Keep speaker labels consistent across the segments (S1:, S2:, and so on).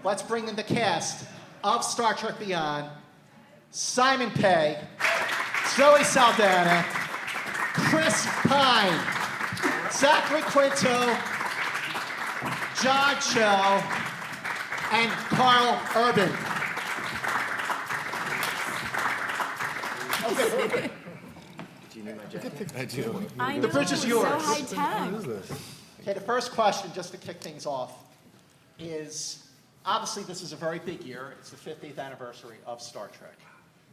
S1: let's bring in the cast of Star Trek Beyond. Simon Pegg, Zoe Saldana, Chris Pine, Zachary Quinto, John Cho, and Karl Urban. Okay.
S2: Do you need my jacket? I do.
S1: The bridge is yours.
S3: So high tech.
S1: Okay, the first question, just to kick things off, is obviously this is a very big year. It's the 50th anniversary of Star Trek.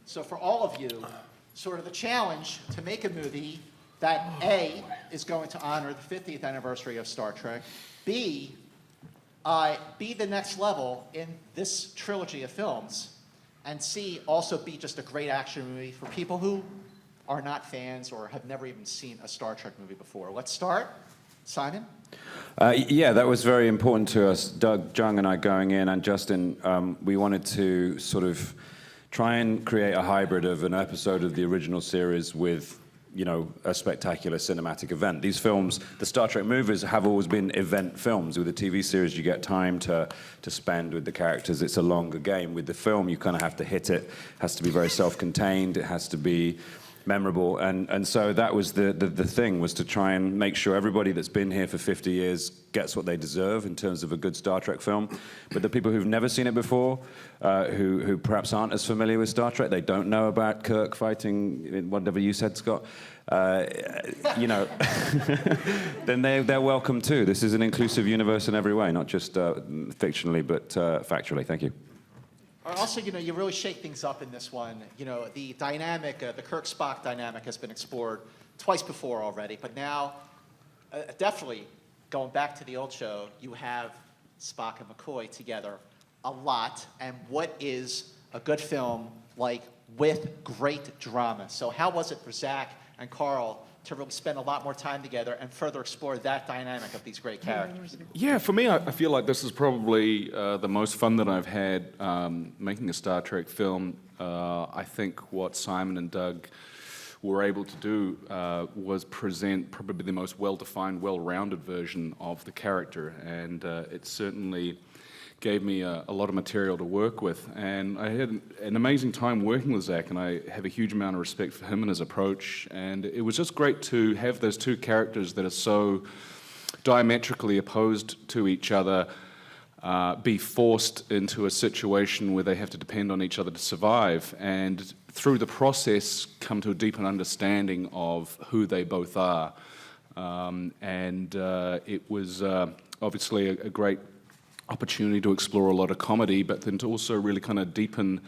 S1: So for all of you, sort of the challenge to make a movie that A, is going to honor the 50th anniversary of Star Trek, B, be the next level in this trilogy of films, and C, also be just a great action movie for people who are not fans or have never even seen a Star Trek movie before. Let's start. Simon?
S4: Yeah, that was very important to us. Doug, Jung, and I going in, and Justin, we wanted to sort of try and create a hybrid of an episode of the original series with, you know, a spectacular cinematic event. These films, the Star Trek movies, have always been event films. With the TV series, you get time to spend with the characters. It's a longer game. With the film, you kind of have to hit it. It has to be very self-contained. It has to be memorable, and so that was the thing, was to try and make sure everybody that's been here for 50 years gets what they deserve in terms of a good Star Trek film. But the people who've never seen it before, who perhaps aren't as familiar with Star Trek, they don't know about Kirk fighting, whatever you said, Scott, you know, then they're welcome too. This is an inclusive universe in every way, not just fictionally, but factually. Thank you.
S1: Also, you know, you really shake things up in this one. You know, the dynamic, the Kirk-Spock dynamic has been explored twice before already, but now, definitely, going back to the old show, you have Spock and McCoy together a lot, and what is a good film like with great drama? So how was it for Zach and Karl to really spend a lot more time together and further explore that dynamic of these great characters?
S5: Yeah, for me, I feel like this is probably the most fun that I've had making a Star Trek film. I think what Simon and Doug were able to do was present probably the most well-defined, well-rounded version of the character, and it certainly gave me a lot of material to work with. And I had an amazing time working with Zach, and I have a huge amount of respect for him and his approach. And it was just great to have those two characters that are so diametrically opposed to each other be forced into a situation where they have to depend on each other to survive, and through the process come to a deeper understanding of who they both are. It was obviously a great opportunity to explore a lot of comedy, but then to also really kind of deepen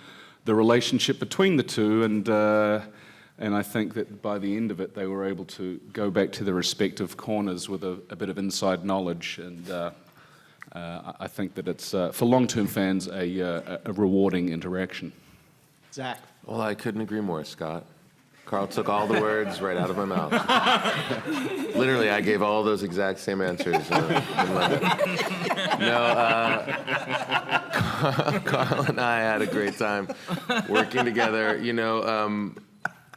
S5: the relationship between the two, and I think that by the end of it, they were able to go back to their respective corners with a bit of inside knowledge, and I think that it's, for long-term fans, a rewarding interaction.
S1: Zach?
S2: Well, I couldn't agree more, Scott. Karl took all the words right out of my mouth. Literally, I gave all those exact same answers. Karl and I had a great time working together. You know,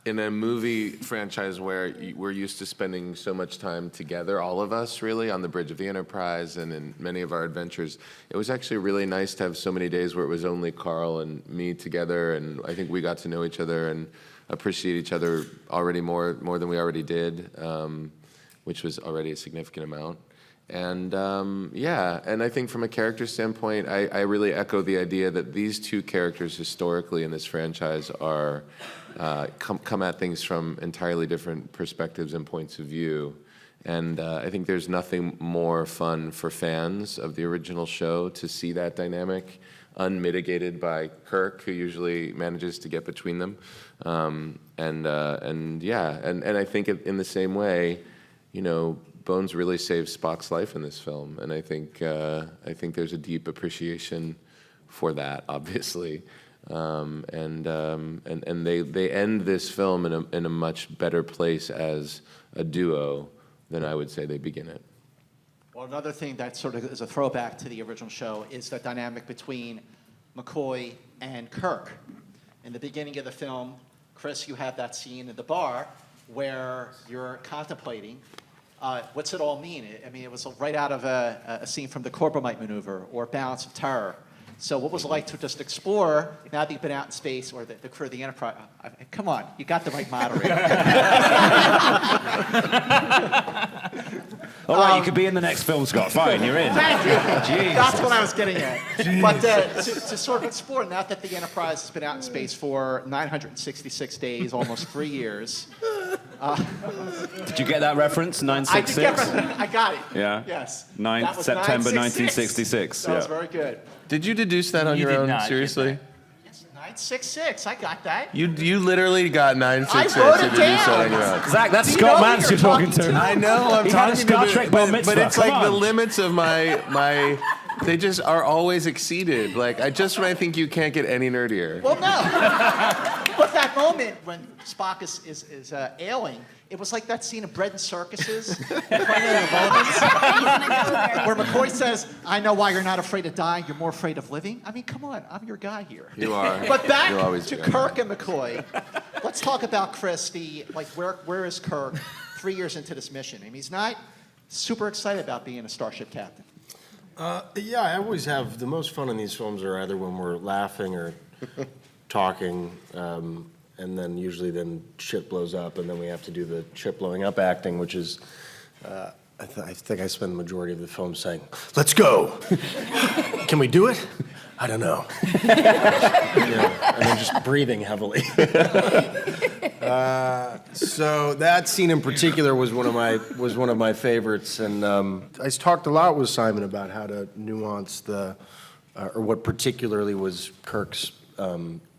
S2: in a movie franchise where we're used to spending so much time together, all of us really, on the bridge of the Enterprise and in many of our adventures, it was actually really nice to have so many days where it was only Karl and me together, and I think we got to know each other and appreciate each other already more than we already did, which was already a significant amount. And yeah, and I think from a character standpoint, I really echo the idea that these two characters historically in this franchise are come at things from entirely different perspectives and points of view. And I think there's nothing more fun for fans of the original show to see that dynamic unmitigated by Kirk, who usually manages to get between them. And I think in the same way, you know, Bones really saves Spock's life in this film, and I think there's a deep appreciation for that, obviously. And they end this film in a much better place as a duo than I would say they begin it.
S1: Well, another thing that sort of is a throwback to the original show is the dynamic between McCoy and Kirk. In the beginning of the film, Chris, you have that scene in the bar where you're contemplating what's it all mean? I mean, it was right out of a scene from the Corbomite Maneuver or Balance of Terror. So what was it like to just explore, now that you've been out in space, or the crew of the Enterprise? Come on, you got the right moderator.
S4: All right, you could be in the next film, Scott. Fine, you're in.
S1: Thank you.
S4: Jeez.
S1: That's what I was getting at. But to sort of explore, now that the Enterprise has been out in space for 966 days, almost 3 years.
S4: Did you get that reference? 966?
S1: I got it.
S4: Yeah.
S1: Yes.
S4: September 1966.
S1: That was very good.
S2: Did you deduce that on
S3: You
S2: your
S3: did
S2: own?
S3: not get
S2: Seriously?
S1: Yes, 966. I got that.
S2: You literally got 966
S1: I wrote
S2: to
S1: it
S2: deduce that
S1: down.
S2: on your own.
S4: Zach, that's
S1: Do you
S4: Scott
S1: know who
S4: Mance
S1: you're
S4: you're talking
S1: talking
S4: to.
S1: to?
S2: I know, I'm
S4: He had a
S2: talking
S4: Star
S2: to
S4: Trek bar
S2: but
S4: mitzvah,
S2: it's
S4: come
S2: like the
S4: on.
S2: limits of my they just are always exceeded. Like when I think you can't get any nerdier.
S1: Well, no. But that moment when Spock is ailing, it was like that scene of Bread and Circuses, where McCoy says, "I know why you're not afraid of dying. You're more afraid of living." I mean, come on, I'm your guy here.
S2: You are.
S1: But back
S2: You'll always
S1: to
S2: be.
S1: Kirk and McCoy. Let's talk about Chris. Where is Kirk 3 years into this mission? I mean, he's not super excited about being a starship captain.
S6: Yeah, I always have the most fun in these films are either when we're laughing or talking, and then usually shit blows up, and then we have to do the shit blowing up acting, which is, I think I spend the majority of the film saying, "Let's go." Can we do it? I don't know. And then just breathing heavily. So that scene in particular was one of my favorites, and I talked a lot with Simon about how to nuance or what particularly was Kirk's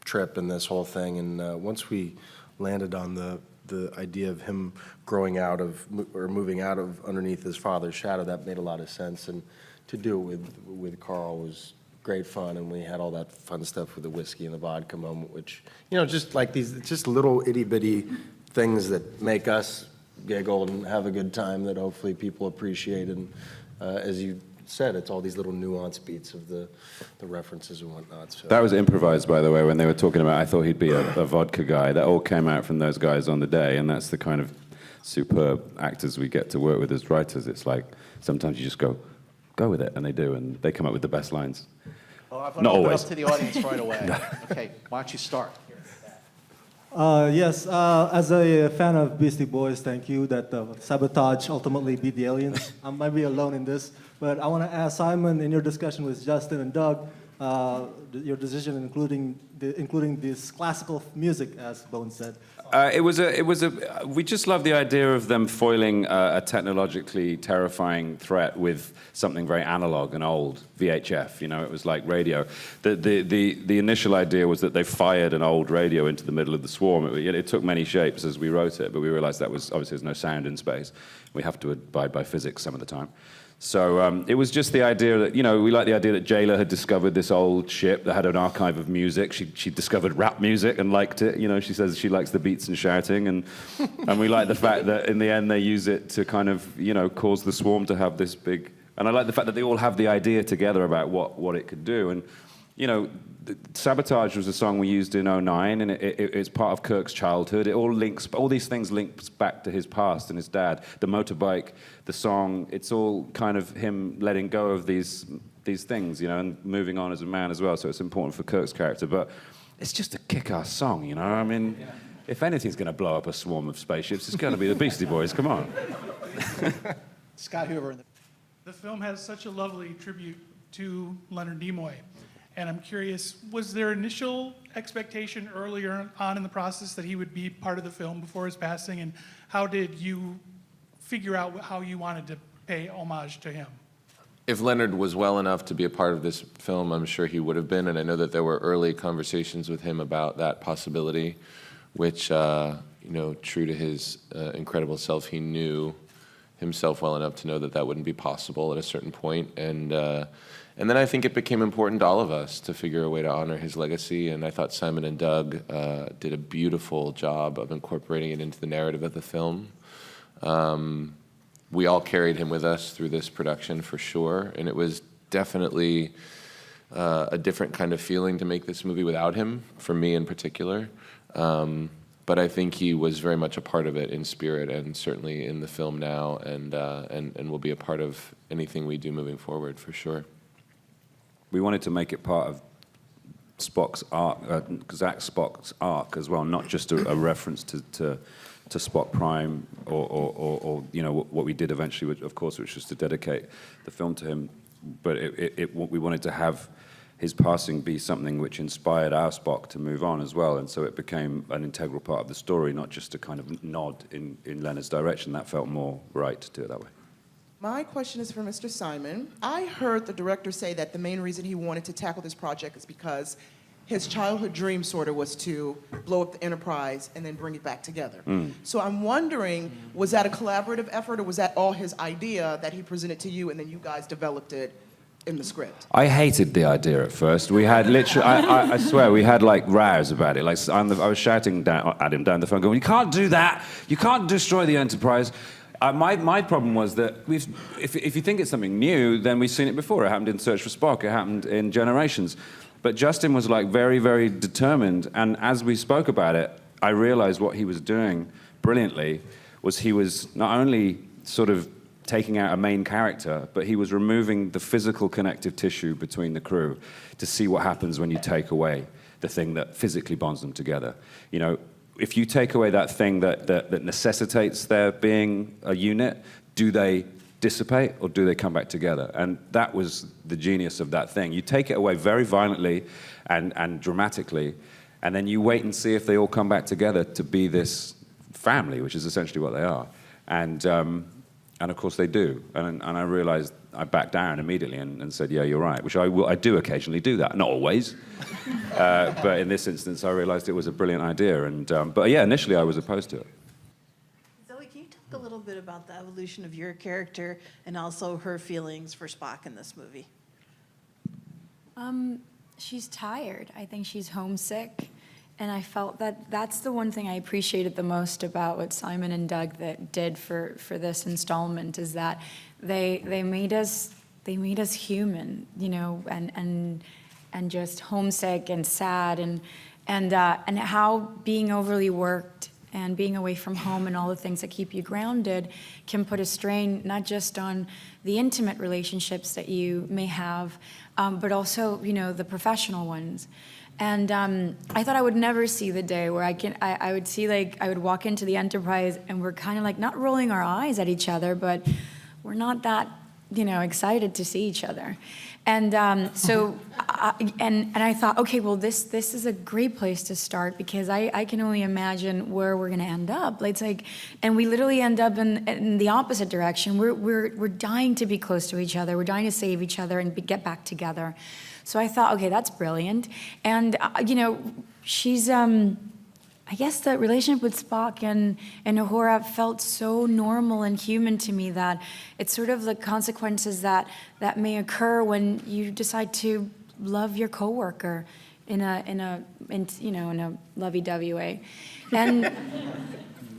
S6: trip in this whole thing, and once we landed on the idea of him growing out of or moving out of underneath his father's shadow, that made a lot of sense, and to do it with Karl was great fun, and we had all that fun stuff with the whiskey and the vodka moment, which, just like these just little itty-bitty things that make us giggle and have a good time that hopefully people appreciate. And as you said, it's all these little nuanced beats of the references and whatnot. So.
S4: That was improvised, by the way, when they were talking about, I thought he'd be a vodka guy. That all came out from those guys on the day, and that's the kind of superb actors we get to work with as writers. It's like, sometimes you just go with it, and they do, and they come up with the best lines.
S1: Well, I'm
S4: Not
S1: going to open
S4: always.
S1: up to the audience right away. Okay, why don't you start?
S7: Yes, as a fan of Beastie Boys, thank you that Sabotage ultimately beat the aliens. I might be alone in this, but I want to ask Simon, in your discussion with Justin and Doug, your decision including this classical music, as Bones said.
S4: We just love the idea of them foiling a technologically terrifying threat with something very analog and old, VHF, it was like radio. The initial idea was that they fired an old radio into the middle of the swarm. It took many shapes as we wrote it, but we realized that was, obviously there's no sound in space. We have to abide by physics some of the time. So it was just the idea that, we like the idea that Jayla had discovered this old ship that had an archive of music. She discovered rap music and liked it. She says she likes the beats and shouting. And we like the fact that in the end they use it to kind of, cause the swarm to have this big... And I like the fact that they all have the idea together about what it could do. And, Sabotage was a song we used in '09, and it's part of Kirk's childhood. All these things links back to his past and his dad. The motorbike, the song, it's all kind of him letting go of these things, and moving on as a man as well. So it's important for Kirk's character. But it's just a kick-ass song, I mean, if anything's going to blow up a swarm of spaceships, it's going to be the Beastie Boys. Come on.
S1: Scott Hoover.
S8: The film has such a lovely tribute to Leonard Nimoy. And I'm curious, was there initial expectation earlier on in the process that he would be part of the film before his passing? And how did you figure out how you wanted to pay homage to him?
S2: If Leonard was well enough to be a part of this film, I'm sure he would have been. And I know that there were early conversations with him about that possibility, which, true to his incredible self, he knew himself well enough to know that that wouldn't be possible at a certain point. And then I think it became important to all of us to figure a way to honor his legacy, and I thought Simon and Doug did a beautiful job of incorporating it into the narrative of the film. We all carried him with us through this production for sure, and it was definitely a different kind of feeling to make this movie without him, for me in particular. But I think he was very much a part of it in spirit, and certainly in the film now, and will be a part of anything we do moving forward for sure.
S4: we wanted to make it part of Spock's arc, Zach Spock's arc as well, not just a reference to Spock Prime or you know what we did eventually, which, of course, which was to dedicate the film to him. But we wanted to have his passing be something which inspired our Spock to move on as well, and so it became an integral part of the story, not just a kind of nod in Leonard's direction. That felt more right to do it that way.
S3: My question is for Mr. Simon. I heard the director say that the main reason he wanted to tackle this project is because his childhood dream sort of was to blow up the Enterprise and then bring it back together. So I'm wondering, was that a collaborative effort, or was that all his idea that he presented to you and then you guys developed it in the script?
S4: I hated the idea at first. We had literally, I swear, we had like rows about it. Like I was shouting at him down the phone, going, "You can't do that. You can't destroy the Enterprise." My problem was that if you think it's something new, then we've seen it before. It happened in Search for Spock. It happened in Generations. But Justin was like very, very determined. And as we spoke about it, I realized what he was doing brilliantly was he was not only sort of taking out a main character, but he was removing the physical connective tissue between the crew to see what happens when you take away the thing that physically bonds them together. You know, if you take away that thing that necessitates their being a unit, do they dissipate or do they come back together? And that was the genius of that thing. You take it away very violently and dramatically, and then you wait and see if they all come back together to be this family, which is essentially what they are. And of course they do. And I realized, I backed down immediately and said, yeah, you're right, which I do occasionally do that, not always. But in this instance, I realized it was a brilliant idea. But yeah, initially I was opposed to it.
S9: Zoe, can you talk a little bit about the evolution of your character and also her feelings for Spock in this movie?
S10: She's tired. I think she's homesick. And I felt that that's the one thing I appreciated the most about what Simon and Doug did for this installment, is that they made us human, you know, and just homesick and sad, and how being overly worked and being away from home and all the things that keep you grounded can put a strain not just on the intimate relationships that you may have, but also, you know, the professional ones. And I thought I would never see the day where I would see, like, I would walk into the Enterprise and we're kind of like not rolling our eyes at each other, but we're not that, you know, excited to see each other. And so I thought, okay, well, this is a great place to start, because I can only imagine where we're gonna end up. It's like, and we literally end up in the opposite direction. We're dying to be close to each other. We're dying to save each other and get back together. So I thought, okay, that's brilliant. And, you know, she's, I guess the relationship with Spock and Uhura felt so normal and human to me that it's sort of the consequences that may occur when you decide to love your coworker in a lovey-dovey way. And,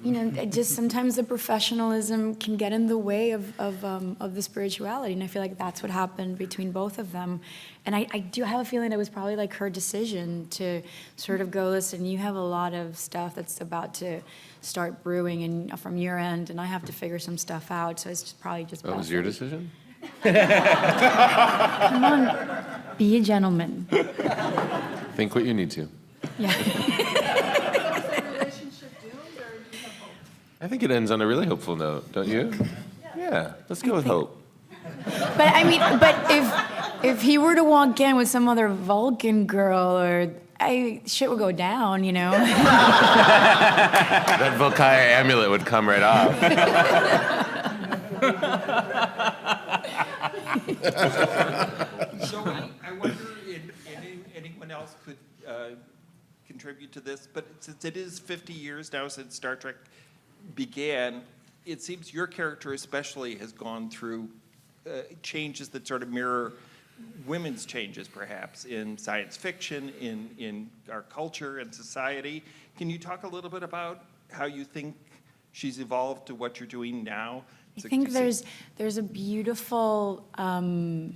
S10: you know, just sometimes the professionalism can get in the way of the spirituality, and I feel like that's what happened between both of them. And I do have a feeling it was probably like her decision to sort of go, listen, you have a lot of stuff that's about to start brewing and from your end, and I have to figure some stuff out, so it's probably just
S2: That was your decision?
S10: Come on, be a gentleman.
S2: Think what you need to.
S10: Yeah.
S2: I think it ends on a really hopeful note, don't you? Yeah, let's go with hope.
S10: But I mean, if he were to walk in with some other Vulcan girl, or shit would go down, you know.
S2: That Volkaya amulet would come right off.
S11: So I wonder if anyone else could contribute to this, but since it is 50 years now since Star Trek began, it seems your character especially has gone through changes that sort of mirror women's changes, perhaps, in science fiction, in our culture and society. Can you talk a little bit about how you think she's evolved to what you're doing now?
S10: I think there's a beautiful, I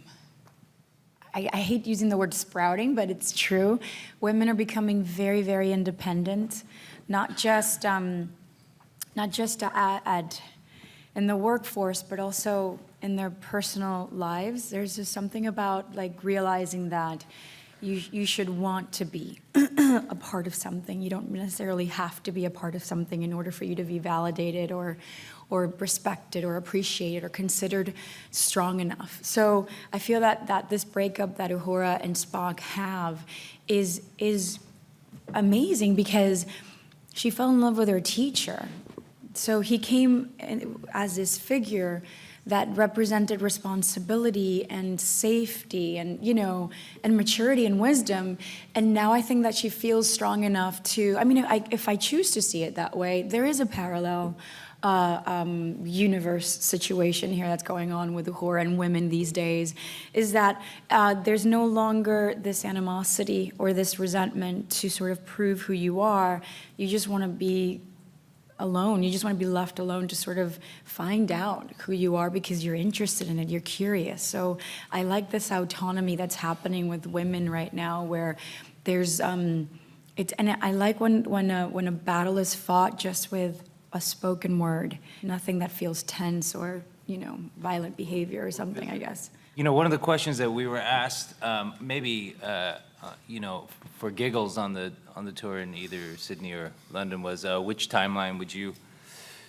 S10: hate using the word sprouting, but it's true. Women are becoming very, very independent, not just in the workforce, but also in their personal lives. There's just something about like realizing that you should want to be a part of something. You don't necessarily have to be a part of something in order for you to be validated or respected or appreciated or considered strong enough. So I feel that this breakup that Uhura and Spock have is amazing because she fell in love with her teacher. So he came as this figure that represented responsibility and safety and, and maturity and wisdom. And now I think that she feels strong enough to, if I choose to see it that way, there is a parallel universe situation here that's going on with Uhura and women these days, is that there's no longer this animosity or this resentment to sort of prove who you are. You just want to be alone. You just want to be left alone to sort of find out who you are because you're interested in it, you're curious. So I like this autonomy that's happening with women right now where there's, and I like when a battle is fought just with a spoken word, nothing that feels tense or, violent behavior or something, I guess.
S12: One of the questions that we were asked, for giggles on the tour in either Sydney or London was, which timeline would you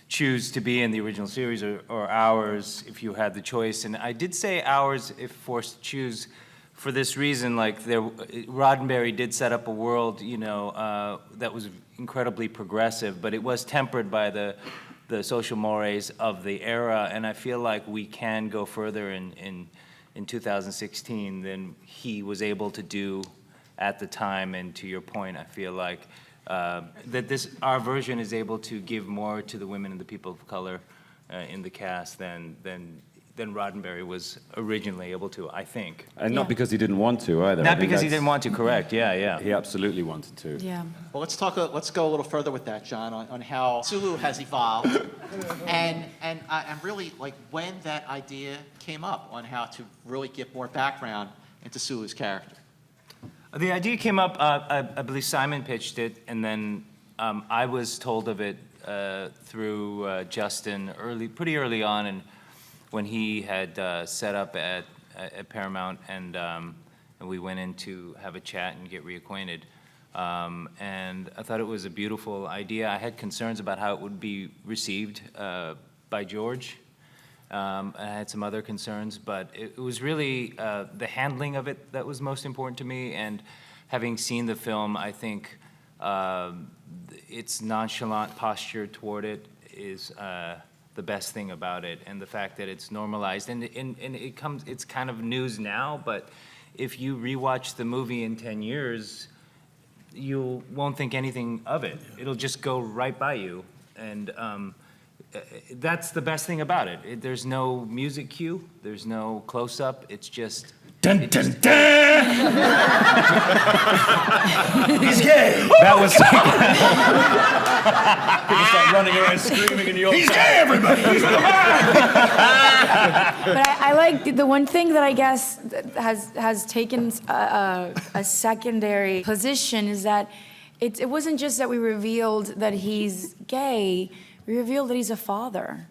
S12: choose to be in, the original series or ours, if you had the choice? And I did say ours if forced to choose for this reason, like Roddenberry did set up a world, that was incredibly progressive, but it was tempered by the social mores of the era, and I feel like we can go further in 2016 than he was able to do at the time. And to your point, I feel like that our version is able to give more to the women and the people of color in the cast than Roddenberry was originally able to, I think.
S4: And not because he didn't want to either.
S12: Not because he didn't want to, correct, yeah.
S4: He absolutely wanted to.
S10: Yeah.
S1: Well, let's go a little further with that, John, on how Sulu has evolved, and really like when that idea came up on how to really get more background into Sulu's character.
S12: The idea came up, I believe Simon pitched it, and then I was told of it through Justin pretty early on, and when he had set up at Paramount, and we went in to have a chat and get reacquainted. And I thought it was a beautiful idea. I had concerns about how it would be received by George. I had some other concerns, but it was really the handling of it that was most important to me. And having seen the film, I think its nonchalant posture toward it is the best thing about it, and the fact that it's normalized. And it's kind of news now, but if you rewatch the movie in 10 years, you won't think anything of it. It'll just go right by you. And that's the best thing about it. There's no music cue, there's no close-up, it's just... Dun, dun, dun! He's gay! That was...
S4: People start running around screaming in York.
S12: He's gay, everybody!
S10: But I like the one thing that I guess has taken a secondary position is that it wasn't just that we revealed that he's gay, we revealed that he's a father.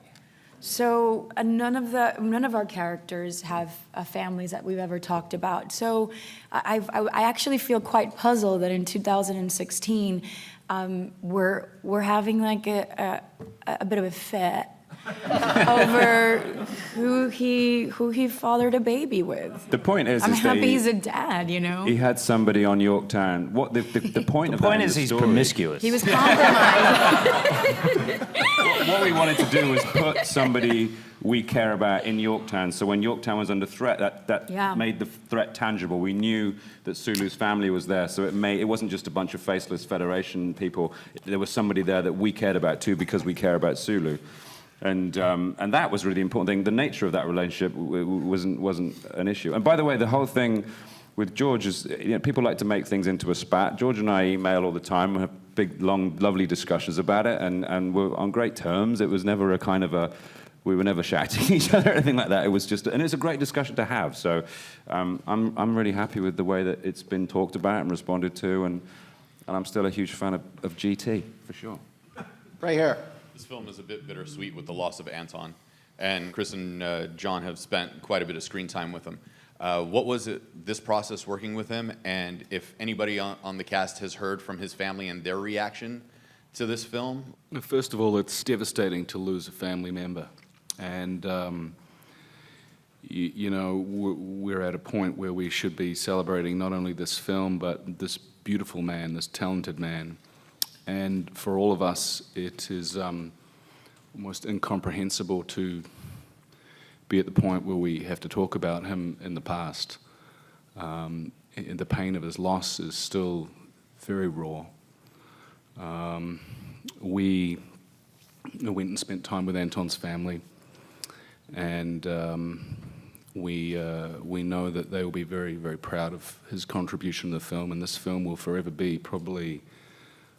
S10: So none of our characters have families that we've ever talked about. So I actually feel quite puzzled that in 2016 we're having like a bit of a fit over who he fathered a baby with.
S4: The point is,
S10: I'm
S4: that
S10: happy he's a dad,
S4: He had somebody on Yorktown. What the point of that
S12: point
S4: in
S12: is
S4: the
S12: he's
S4: story-
S12: promiscuous.
S10: He was compromised.
S4: What we wanted to do was put somebody we care about in Yorktown. So when Yorktown was under threat, that
S10: Yeah.
S4: made the threat tangible. We knew that Sulu's family was there, so it wasn't just a bunch of faceless Federation people. There was somebody there that we cared about too, because we care about Sulu. And that was really the important thing. The nature of that relationship wasn't an issue. And by the way, the whole thing with George is, people like to make things into a spat. George and I email all the time. We have big, long, lovely discussions about it, and we're on great terms. It was never we were never shouting at each other or anything like that. It was just, and it's a great discussion to have. So I'm really happy with the way that it's been talked about and responded to, and I'm still a huge fan of GT, for sure.
S1: Right here.
S13: This film is a bit bittersweet with the loss of Anton. and Chris and John have spent quite a bit of screen time with him. What was this process working with him, and if anybody on the cast has heard from his family and their reaction to this film?
S5: First of all, it's devastating to lose a family member. And, you know, we're at a point where we should be celebrating not only this film, but this beautiful man, this talented man. And for all of us, it is almost incomprehensible to be at the point where we have to talk about him in the past. And the pain of his loss is still very raw. We went and spent time with Anton's family, and we know that they will be very, very proud of his contribution to the film, and this film will forever be probably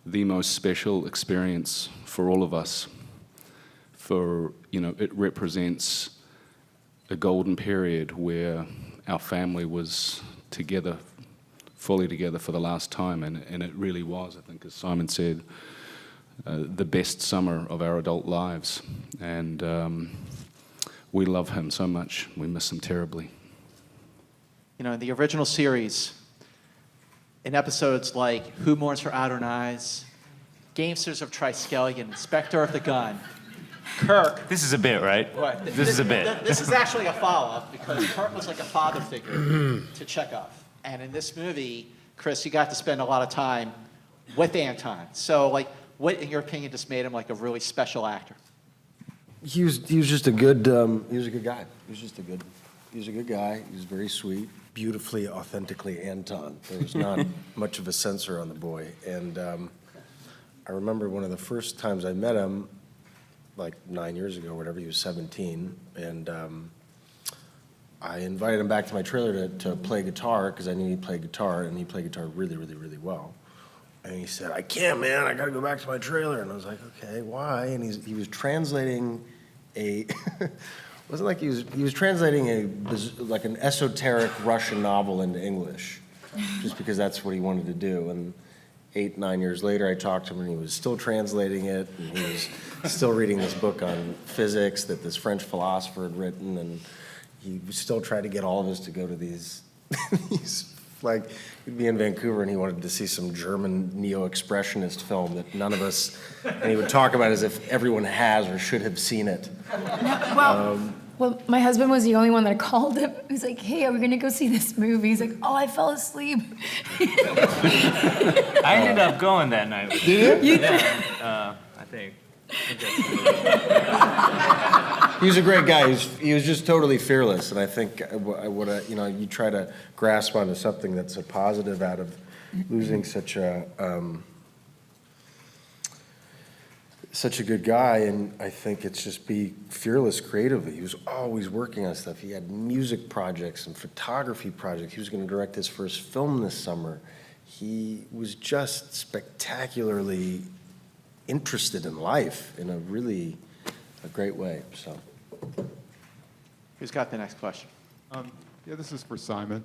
S5: the most special experience for all of us. For, you know, it represents a golden period where our family was together, fully together for the last time, and it really was, I think, as Simon said, the best summer of our adult lives. And we love him so much. We miss him terribly.
S1: You know, in the original series, in episodes like Who Mourns for Adonais, Gamesters of Triskelion, Inspector of the Gun, Kirk.
S12: This is a bit, right?
S1: What?
S12: This is a bit.
S1: This is actually a follow-up because Kirk was like a father figure to Chekhov. And in this movie, Chris, you got to spend a lot of time with Anton. So, like, what, in your opinion, just made him like a really special actor?
S6: He was just a good he was a good guy. He was a good guy. He was very sweet, beautifully, authentically Anton. There was not much of a censor on the boy. And I remember one of the first times I met him, like 9 years ago, or whatever. He was 17, and I invited him back to my trailer to play guitar because I knew he'd play guitar, and he played guitar really, really, really well. And he said, "I can't, man. I got to go back to my trailer." And I was like, "Okay, why?" And he was translating a wasn't like he was translating like an esoteric Russian novel into English, just because that's what he wanted to do. And 8, 9 years later, I talked to him, and he was still translating it, and he was still reading this book on physics that this French philosopher had written, and he still tried to get all of us to go to these like, he'd be in Vancouver and he wanted to see some German neo-expressionist film that none of us, and he would talk about it as if everyone has or should have seen it.
S10: Well, my husband was the only one that called him. He was like, "Hey, are we gonna go see this movie?" He's like, "Oh, I fell asleep."
S12: I ended up going that night.
S6: Did you?
S12: Yeah, I think.
S6: He was a great guy. He was just totally fearless, and I think you know, you try to grasp onto something that's a positive out of losing such a good guy, and I think it's just be fearless creatively. He was always working on stuff. He had music projects and photography projects. He was going to direct his first film this summer. He was just spectacularly interested in life in a great way. So,
S1: Who's got the next question?
S14: Yeah, this is for Simon.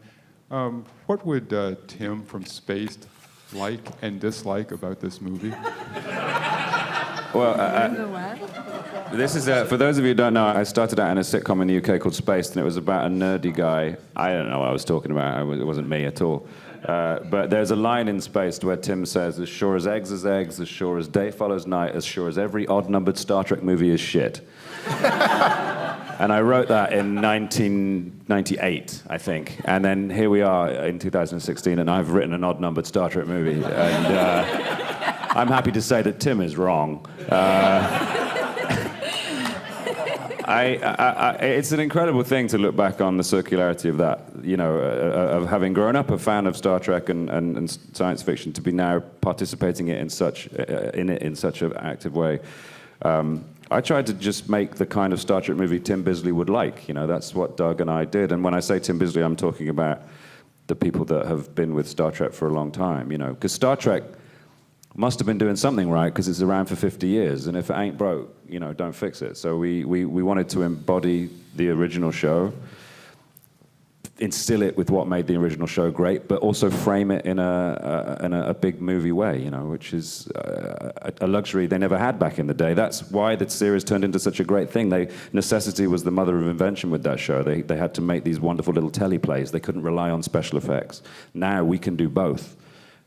S14: What would Tim from Spaced like and dislike about this movie?
S4: Well, this is, for those of you who don't know, I started out in a sitcom in the UK called Spaced, and it was about a nerdy guy. I don't know what I was talking about. It wasn't me at all. But there's a line in Spaced where Tim says, "As sure as eggs, as sure as day follows night, as sure as every odd-numbered Star Trek movie is shit." And I wrote that in 1998, I think. And then here we are in 2016, and I've written an odd-numbered Star Trek movie. And I'm happy to say that Tim is wrong. It's an incredible thing to look back on the circularity of that, you know, of having grown up a fan of Star Trek and science fiction, to be now participating in such an active way. I tried to just make the kind of Star Trek movie Tim Bisley would like. You know, that's what Doug and I did. And when I say Tim Bisley, I'm talking about the people that have been with Star Trek for a long time, you know, because Star Trek must have been doing something right because it's around for 50 years, and if it ain't broke, you know, don't fix it. So we wanted to embody the original show, instill it with what made the original show great, but also frame it in a big movie way, you know, which is a luxury they never had back in the day. That's why the series turned into such a great thing. Necessity was the mother of invention with that show. They had to make these wonderful little teleplays. They couldn't rely on special effects. Now we can do both.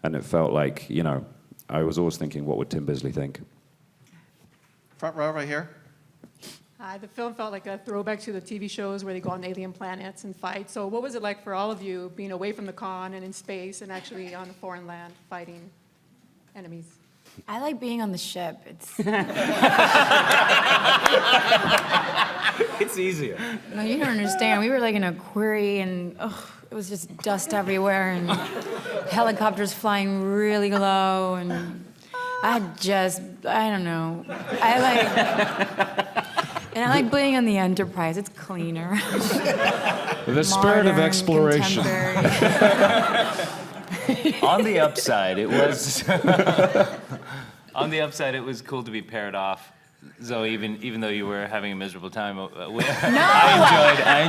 S4: And it felt like, you know, I was always thinking, what would Tim Bisley think?
S1: Front row right here.
S15: The film felt like a throwback to the TV shows where they go on alien planets and fight. So what was it like for all of you being away from the con and in space and actually on a foreign land fighting enemies?
S10: I like being on the ship. It's
S12: It's easier.
S10: no, you don't understand. We were like in a quarry, and it was just dust everywhere, and helicopters flying really low, and I don't know. And I like being on the Enterprise. It's cleaner.
S16: The spirit of
S10: Modern,
S16: exploration.
S12: On the upside, it was cool to be paired off. So even though you were having a miserable time, I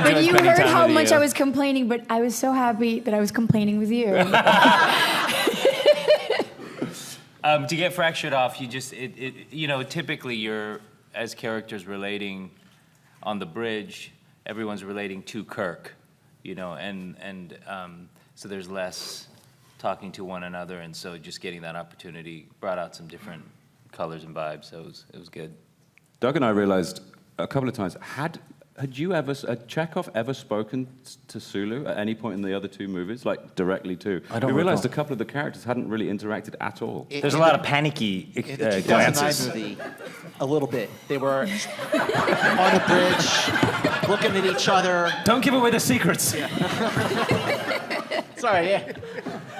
S12: enjoyed
S10: But you
S12: spending
S10: heard
S12: time
S10: how
S12: with
S10: much
S12: you.
S10: I was complaining, but I was so happy that I was complaining with you.
S12: To get fractured off, typically you're, as characters relating on the bridge, everyone's relating to Kirk, and so there's less talking to one another, and so just getting that opportunity brought out some different colors and vibes, so it was good.
S4: Doug and I realized a couple of times, had Chekhov ever spoken to Sulu at any point in the other two movies, like directly to?
S16: I don't
S4: We realized
S16: recall.
S4: a couple of the characters hadn't really interacted at all.
S12: There's a lot of panicky
S1: In the 2009
S12: glances.
S1: movie, a little bit. They were on a bridge, looking at each other.
S12: Don't give away the secrets.
S1: Sorry, yeah.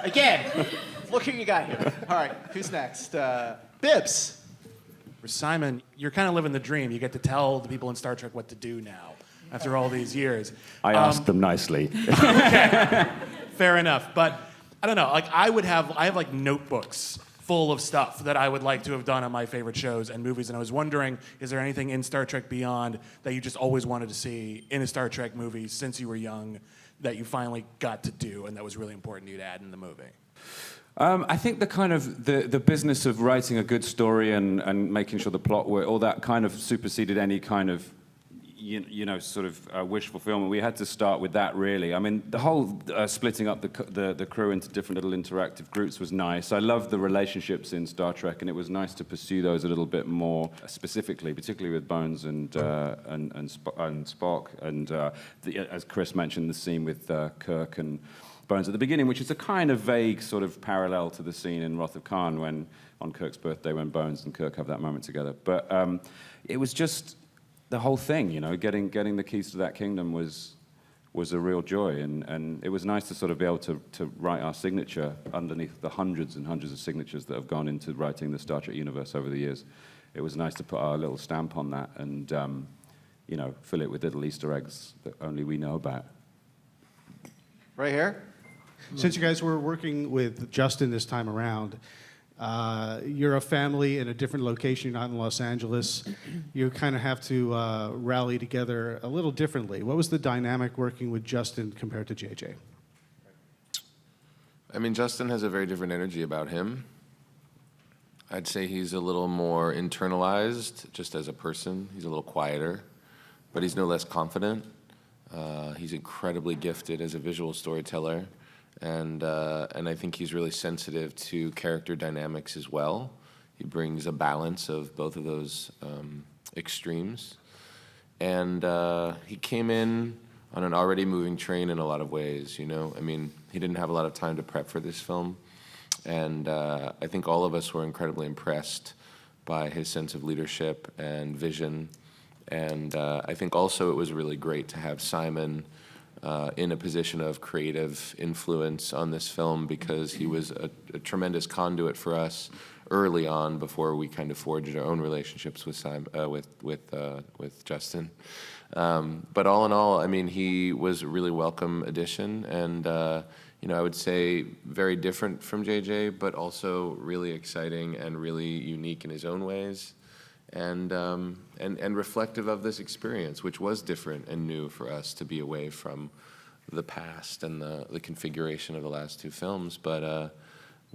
S1: Again, look who you got here. All right, who's next? Bibbs.
S17: For Simon, you're kind of living the dream. You get to tell the people in Star Trek what to do now, after all these years.
S4: I asked them nicely.
S17: Okay, fair enough. But I don't know. Like I have like notebooks full of stuff that I would like to have done on my favorite shows and movies. And I was wondering, is there anything in Star Trek Beyond that you just always wanted to see in a Star Trek movie since you were young that you finally got to do and that was really important to you to add in the movie?
S4: I think the kind of the business of writing a good story and making sure the plot worked, all that kind of superseded any kind of sort of wish fulfillment. We had to start with that, really. I mean, the whole splitting up the crew into different little interactive groups was nice. I love the relationships in Star Trek, and it was nice to pursue those a little bit more specifically, particularly with Bones and Spock, and as Chris mentioned, the scene with Kirk and Bones at the beginning, which is a kind of vague sort of parallel to the scene in Wrath of Khan when, on Kirk's birthday, when Bones and Kirk have that moment together. But it was just the whole thing, getting the keys to that kingdom was a real joy, and it was nice to sort of be able to write our signature underneath the hundreds and hundreds of signatures that have gone into writing the Star Trek universe over the years. It was nice to put our little stamp on that and, fill it with little Easter eggs that only we know about.
S1: Right here.
S18: Since you guys were working with Justin this time around, you're a family in a different location, not in Los Angeles. You kind of have to rally together a little differently. What was the dynamic working with Justin compared to JJ?
S2: I mean, Justin has a very different energy about him. I'd say he's a little more internalized, just as a person. He's a little quieter, but he's no less confident. He's incredibly gifted as a visual storyteller. And I think he's really sensitive to character dynamics as well. He brings a balance of both of those extremes. And he came in on an already moving train in a lot of ways, I mean, he didn't have a lot of time to prep for this film. And I think all of us were incredibly impressed by his sense of leadership and vision. And I think also it was really great to have Simon in a position of creative influence on this film because he was a tremendous conduit for us early on before we kind of forged our own relationships with with Justin. But all in all, I mean, he was a really welcome addition, and I would say very different from JJ, but also really exciting and really unique in his own ways. And reflective of this experience, which was different and new for us to be away from the past and the configuration of the last two films. But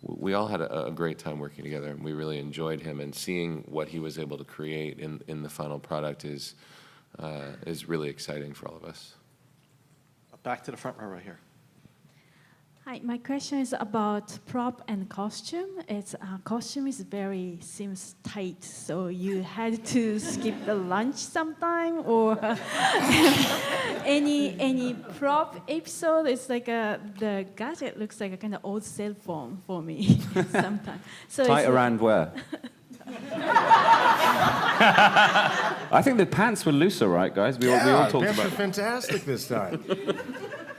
S2: we all had a great time working together, and we really enjoyed him. And seeing what he was able to create in the final product is really exciting for all of us.
S1: Back to the front row right here.
S19: Hi, my question is about prop and costume. It's costume is seems tight, so you had to skip the lunch sometime, or any prop episode. It's like the gadget looks like a kind of old cell phone for me sometimes. So
S4: Tight
S19: it's
S4: around where? I think the pants were looser, right, guys? We all talked
S6: pants
S4: about.
S6: were fantastic this time.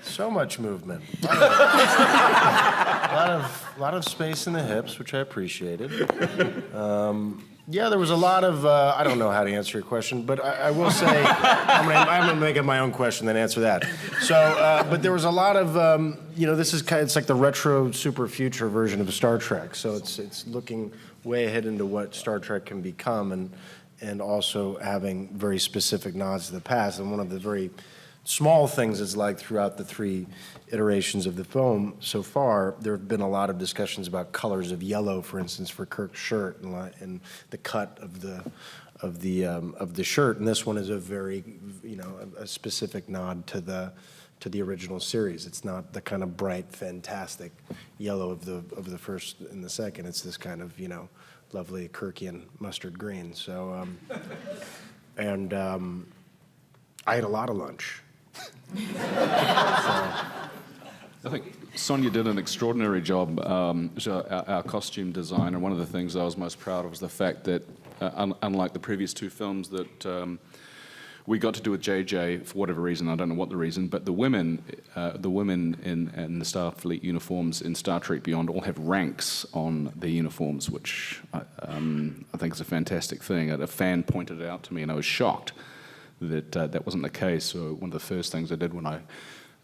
S6: So much movement. A lot of space in the hips, which I appreciated. Yeah, there was a lot of, I don't know how to answer your question, but I will say, I'm going to make up my own question, then answer that. So, but there was a lot of, this is it's like the retro super future version of Star Trek. So it's looking way ahead into what Star Trek can become, and also having very specific nods to the past. And one of the very small things is like throughout the 3 iterations of the film so far, there have been a lot of discussions about colors of yellow, for instance, for Kirk's shirt and the cut of the shirt. And this one is a very, a specific nod to the original series. It's not the kind of bright, fantastic yellow of the first and the second. It's this kind of, lovely Kirkian mustard green. So, I ate a lot of lunch.
S5: I think Sonia did an extraordinary job, our costume designer. One of the things I was most proud of was the fact that, unlike the previous 2 films that we got to do with JJ, for whatever reason, I don't know what the reason, but the women in the Starfleet uniforms in Star Trek Beyond all have ranks on their uniforms, which I think is a fantastic thing. A fan pointed it out to me, and I was shocked that that wasn't the case. So one of the first things I did when I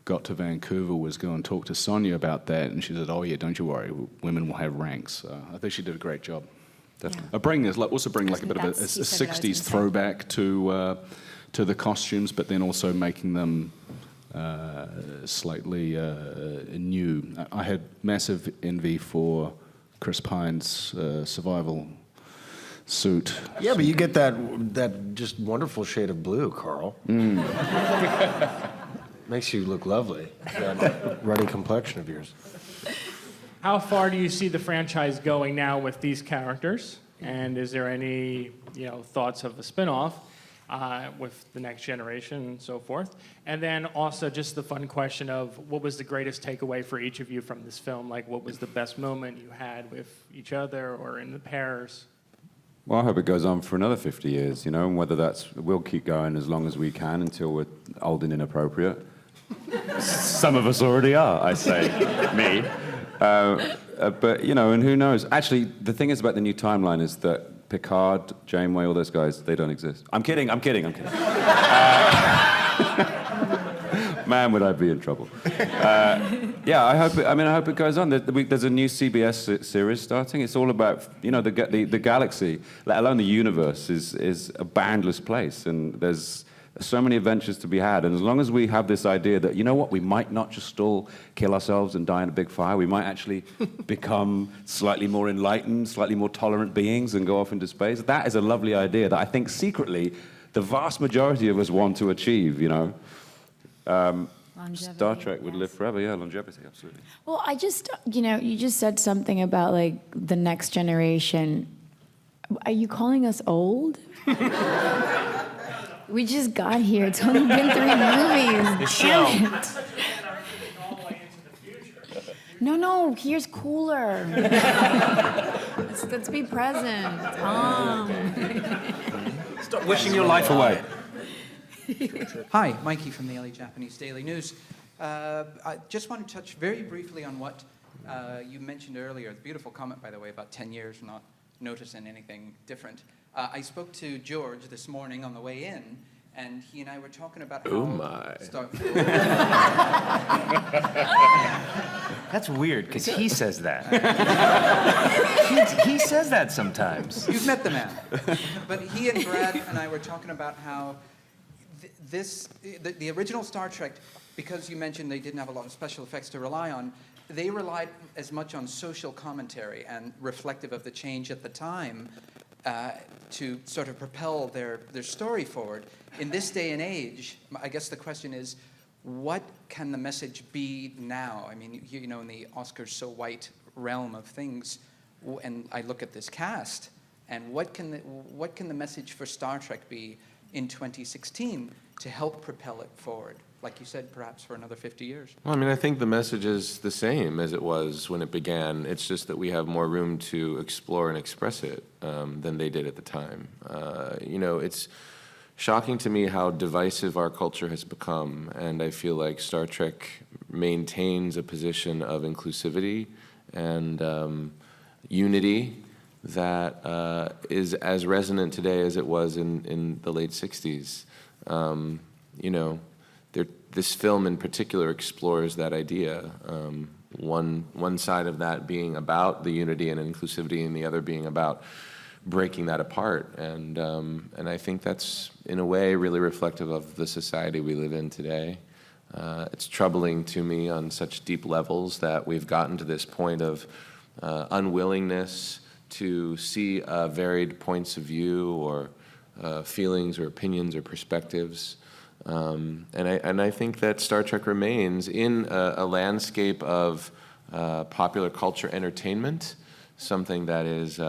S5: got to Vancouver was go and talk to Sonia about that, and she said, "Oh yeah, don't you worry, women will have ranks." I think she did a great job. Definitely. Also bring like a bit of a 60s throwback to the costumes, but then also making them slightly new. I had massive envy for Chris Pine's survival suit.
S6: Yeah, but you get that just wonderful shade of blue, Karl. Makes you look lovely. That ruddy complexion of yours.
S20: How far do you see the franchise going now with these characters? And is there any, thoughts of a spin-off with the next generation and so forth? And then also just the fun question of what was the greatest takeaway for each of you from this film? Like, what was the best moment you had with each other or in the pairs?
S4: Well, I hope it goes on for another 50 years, and whether we'll keep going as long as we can until we're old and inappropriate. Some of us already are, I say, me. But, and who knows? Actually, the thing is about the new timeline is that Picard, Janeway, all those guys, they don't exist. I'm kidding. Man, would I be in trouble. Yeah, I hope it goes on. There's a new CBS series starting. It's all about, the galaxy, let alone the universe, is a boundless place, and there's so many adventures to be had. And as long as we have this idea that, we might not just all kill ourselves and die in a big fire, we might actually become slightly more enlightened, slightly more tolerant beings and go off into space. That is a lovely idea that I think secretly the vast majority of us want to achieve, Star Trek would live forever, longevity, absolutely.
S10: Well, I just, you just said something about like the next generation. Are you calling us old? We just got here. It's only been 3 movies.
S12: The show.
S10: No, here's cooler. Let's be present.
S4: Stop wishing your life away.
S21: Hi, Mikey from the LA Japanese Daily News. I just want to touch very briefly on what you mentioned earlier. The beautiful comment, by the way, about 10 years not noticing anything different. I spoke to George this morning on the way in, and he and I were talking about how...
S2: Oh, my.
S12: That's weird, because he says that. he says that sometimes.
S21: You've met the man. But he and Brad and I were talking about how the original Star Trek because you mentioned they didn't have a lot of special effects to rely on, they relied as much on social commentary and reflective of the change at the time to sort of propel their story forward. In this day and age, I guess the question is, what can the message be now? I mean, you know, in the Oscars so white realm of things, and I look at this cast, and what can the message for Star Trek be in 2016 to help propel it forward? Like you said, perhaps for another 50 years.
S2: Well, I mean, I think the message is the same as it was when it began. It's just that we have more room to explore and express it than they did at the time. You know, it's shocking to me how divisive our culture has become, and I feel like Star Trek maintains a position of inclusivity and unity that is as resonant today as it was in the late 60s. You know, this film in particular explores that idea. One side of that being about the unity and inclusivity, and the other being about breaking that apart. And I think that's, in a way, really reflective of the society we live in today. It's troubling to me on such deep levels that we've gotten to this point of unwillingness to see varied points of view or feelings or opinions or perspectives. And I think that Star Trek remains in a landscape of popular culture entertainment, something that is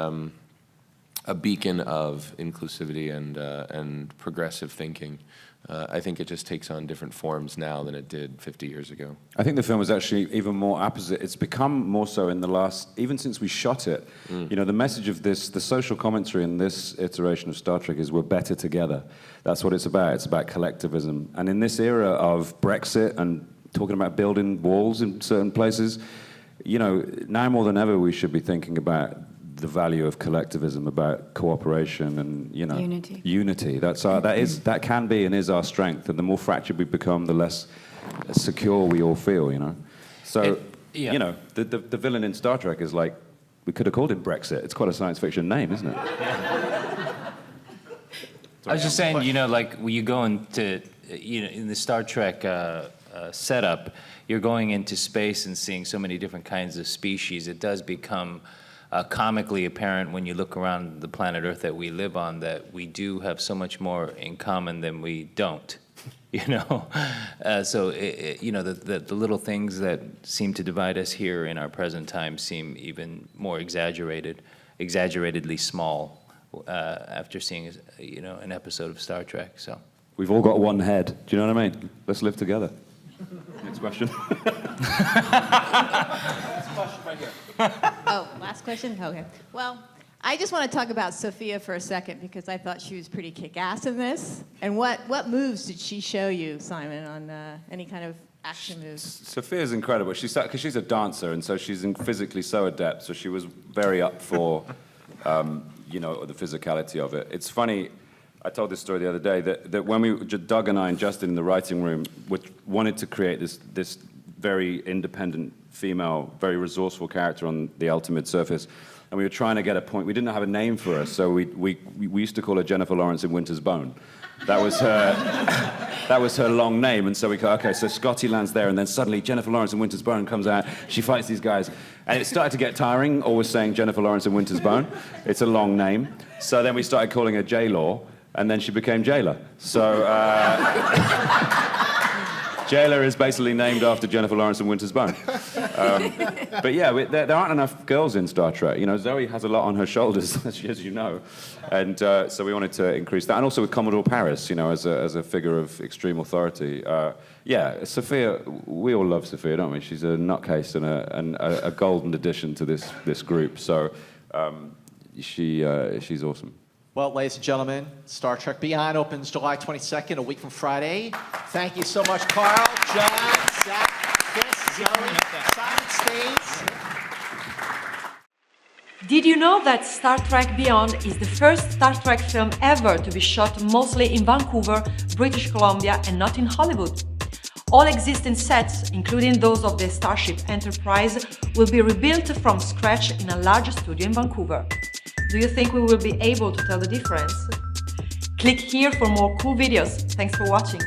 S2: a beacon of inclusivity and progressive thinking. I think it just takes on different forms now than it did 50 years ago.
S4: I think the film is actually even more opposite. It's become more so in the last, even since we shot it. You know, the message of this, the social commentary in this iteration of Star Trek is we're better together. That's what it's about. It's about collectivism. And in this era of Brexit and talking about building walls in certain places, you know, now more than ever we should be thinking about the value of collectivism, about cooperation and, you know, unity. That can be and is our strength. And the more fractured we become, the less secure we all feel, you know. So, you know, the villain in Star Trek is like, we could have called him Brexit. It's quite a science fiction name, isn't it?
S12: I was just saying, you know, like when you go into, you know, in the Star Trek setup, you're going into space and seeing so many different kinds of species. It does become comically apparent when you look around the planet Earth that we live on that we do have so much more in common than we don't, you know? So, you know, the little things that seem to divide us here in our present time seem even more exaggeratedly small after seeing, you know, an episode of Star Trek, so.
S4: We've all got one head. Do you know what I mean? Let's live together. Next question.
S1: Last question right here.
S7: Oh, last question? Okay. Well, I just want to talk about Sophia for a second because I thought she was pretty kick-ass in this. And what moves did she show you, Simon, on any kind of action moves?
S4: Sophia's incredible. Because she's a dancer, and so she's physically so adept. So she was very up for, you know, the physicality of it. It's funny. I told this story the other day that when Doug and I and Justin in the writing room wanted to create this very independent female, very resourceful character on the ultimate surface, and we were trying to get a point. We didn't have a name for her, so we used to call her Jennifer Lawrence in Winter's Bone. That was her long name, and so we go, okay, so Scotty lands there, and then suddenly Jennifer Lawrence in Winter's Bone comes out. She fights these guys, and it started to get tiring. Always saying Jennifer Lawrence in Winter's Bone. It's a long name, so then we started calling her J-Law. And then she became Jailer. So Jailer is basically named after Jennifer Lawrence and Winter's Bone. But yeah, there aren't enough girls in Star Trek. You know, Zoe has a lot on her shoulders, as you know. And so we wanted to increase that. And also with Commodore Paris, you know, as a figure of extreme authority. Yeah, Sophia, we all love Sophia, don't we? She's a nutcase and a golden addition to this group. So she's awesome.
S1: Well, ladies and gentlemen, Star Trek Beyond opens July 22nd, a week from Friday. Thank you so much, Karl, John, Zach, Chris, Zoe, Simon stays.
S22: Did you know that Star Trek Beyond is the first Star Trek film ever to be shot mostly in Vancouver, British Columbia, and not in Hollywood? All existing sets, including those of the Starship Enterprise, will be rebuilt from scratch in a large studio in Vancouver. Do you think we will be able to tell the difference? Click here for more cool videos. Thanks for watching.